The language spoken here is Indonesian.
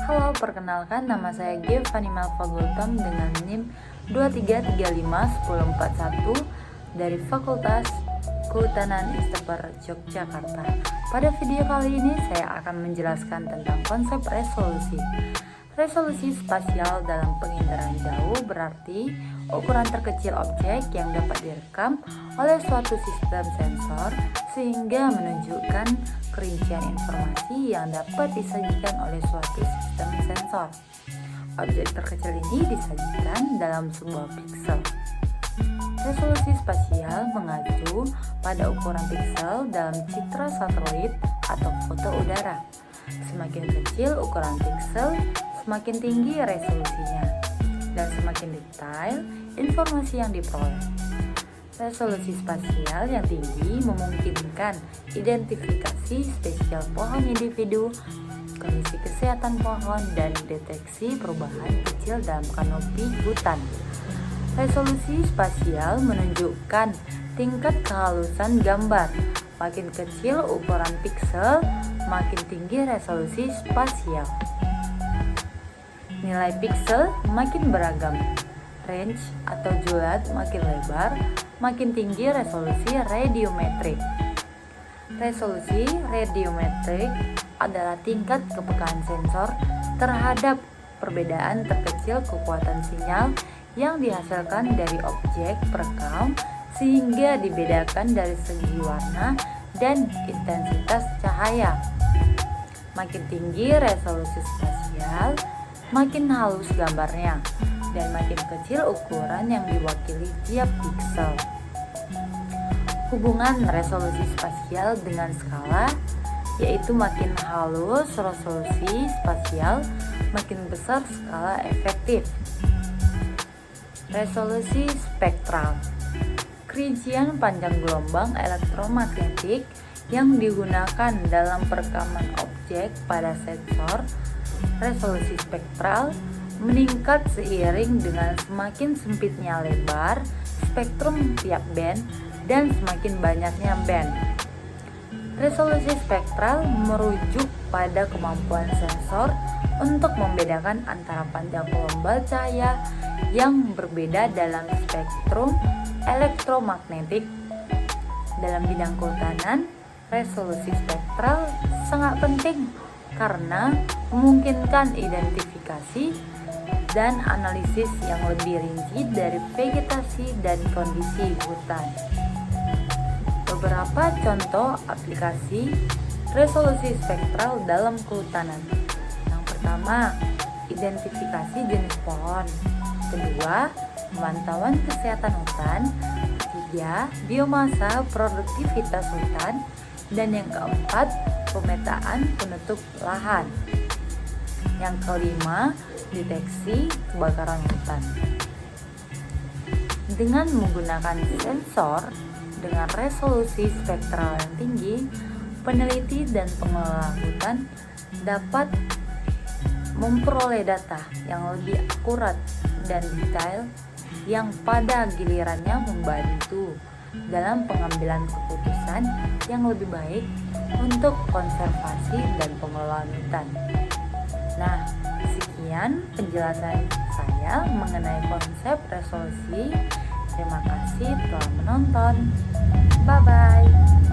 Halo, perkenalkan nama saya Giovanni Malfagultom dengan NIM 23351041 dari Fakultas Kehutanan ISTEPER Yogyakarta. Pada video kali ini saya akan menjelaskan tentang konsep resolusi. Resolusi spasial dalam penginderaan jauh berarti ukuran terkecil objek yang dapat direkam oleh suatu sistem sensor sehingga menunjukkan kerincian informasi yang dapat disajikan oleh suatu sistem sensor. Objek terkecil ini disajikan dalam sebuah piksel. Resolusi spasial mengacu pada ukuran piksel dalam citra satelit atau foto udara. Semakin kecil ukuran piksel, semakin tinggi resolusinya, dan semakin detail informasi yang diperoleh. Resolusi spasial yang tinggi memungkinkan identifikasi spesial pohon individu, kondisi kesehatan pohon, dan deteksi perubahan kecil dalam kanopi hutan. Resolusi spasial menunjukkan tingkat kehalusan gambar. Makin kecil ukuran piksel, makin tinggi resolusi spasial. Nilai piksel makin beragam. Range atau julat makin lebar, makin tinggi resolusi radiometrik. Resolusi radiometrik adalah tingkat kepekaan sensor terhadap perbedaan terkecil kekuatan sinyal yang dihasilkan dari objek perekam sehingga dibedakan dari segi warna dan intensitas cahaya. Makin tinggi resolusi spasial, makin halus gambarnya, dan makin kecil ukuran yang diwakili tiap piksel. Hubungan resolusi spasial dengan skala yaitu makin halus resolusi spasial, makin besar skala efektif. Resolusi spektral, kerincian panjang gelombang elektromagnetik yang digunakan dalam perekaman objek pada sensor. Resolusi spektral meningkat seiring dengan semakin sempitnya lebar spektrum tiap band dan semakin banyaknya band. Resolusi spektral merujuk pada kemampuan sensor untuk membedakan antara panjang gelombang cahaya yang berbeda dalam spektrum elektromagnetik. Dalam bidang kehutanan, resolusi spektral sangat penting karena memungkinkan identifikasi dan analisis yang lebih rinci dari vegetasi dan kondisi hutan. Beberapa contoh aplikasi resolusi spektral dalam kehutanan. Yang pertama, identifikasi jenis pohon. Kedua, pemantauan kesehatan hutan. Ketiga, biomasa produktivitas hutan. Dan yang keempat, pemetaan penutup lahan. Yang kelima, deteksi kebakaran hutan. Dengan menggunakan sensor dengan resolusi spektral yang tinggi, peneliti dan pengelola hutan dapat memperoleh data yang lebih akurat dan detail yang pada gilirannya membantu dalam pengambilan keputusan yang lebih baik untuk konservasi dan pengelolaan hutan. Nah, sekian penjelasan saya mengenai konsep resolusi. Terima kasih telah menonton. Bye-bye.